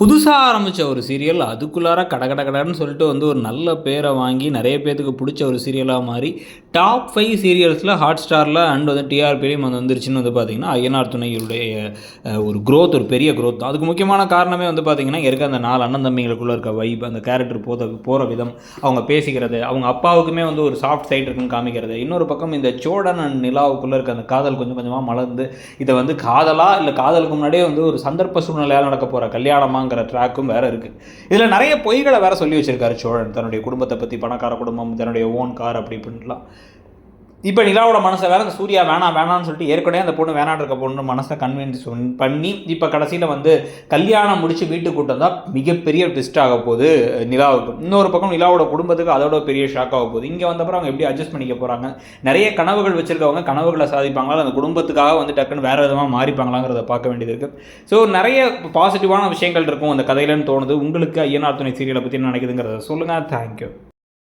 புதுசாக ஆரம்பித்த ஒரு சீரியல் அதுக்குள்ளார கட கட கடன்னு சொல்லிட்டு வந்து ஒரு நல்ல பேரை வாங்கி நிறைய பேத்துக்கு பிடிச்ச ஒரு சீரியலாக மாறி டாப் 5 சீரியல்ஸில் ஹாட் ஸ்டாரில் அண்ட் வந்து டிஆர்பிலையும் வந்துருச்சுன்னு வந்து பார்த்திங்கன்னா ஐயனார் துணையுடைய ஒரு க்ரோத், ஒரு பெரிய க்ரோத் தான். அதுக்கு முக்கியமான காரணமே வந்து பார்த்திங்கன்னா இருக்க அந்த 4 அண்ணன் தம்பிங்களுக்குள்ளே இருக்க வைப், அந்த கேரக்டர் போகிற விதம், அவங்க பேசிக்கிறது, அவங்க அப்பாவுக்குமே வந்து ஒரு சாஃப்ட் சைடு இருக்குன்னு காமிக்கிறது. இன்னொரு பக்கம் இந்த சோழன் அண்ட் நிலாவுக்குள்ளே இருக்க அந்த காதல் கொஞ்சம் கொஞ்சமாக மலர்ந்து இதை வந்து காதலா இல்லை காதலுக்கு முன்னாடியே வந்து ஒரு சந்தர்ப்ப சூழ்நிலையால் நடக்க போகிற கல்யாணமாங்கிற ட்ராக்கும் வேறு இருக்குது. இதில் நிறைய பொய்களை வேறு சொல்லி வச்சுருக்காரு சோழன், தன்னுடைய குடும்பத்தை பற்றி, பணக்கார குடும்பம், தன்னுடைய ஓன் கார் அப்படி இப்படின்லாம். இப்போ நிலாவோட மனசை வேறு அந்த சூர்யா வேணான்னு சொல்லிட்டு ஏற்கனவே அந்த பொண்ணு வேணான் இருக்க பொண்ணு மனசை கன்வின்ஸ் பண்ணி இப்போ கடைசியில் வந்து கல்யாணம் முடித்து வீட்டுக்கு கூட்டம் தான் மிகப்பெரிய ட்விஸ்ட் ஆக போகுது நிலாவுக்கு. இன்னொரு பக்கம் நிலாவோட குடும்பத்துக்கு அதோட பெரிய ஷாக் ஆக போகுது. இங்கே வந்தப்பறம் அவங்க எப்படி அட்ஜஸ்ட் பண்ணிக்க போகிறாங்க, நிறைய கனவுகள் வச்சுருக்கவங்க கனவுகளை சாதிப்பாங்களா, அந்த குடும்பத்துக்காக வந்து டக்குன்னு வேறு விதமாக மாறிப்பாங்களாங்கிறத பார்க்க வேண்டியது இருக்குது. ஸோ நிறைய பாசிட்டிவான விஷயங்கள் இருக்கும் அந்த கதையிலன்னு தோணுது. உங்களுக்கு ஐயனார் துணை சீரியலை பற்றி என்ன நினைக்குதுங்கிறத சொல்லுங்கள். தேங்க்யூ.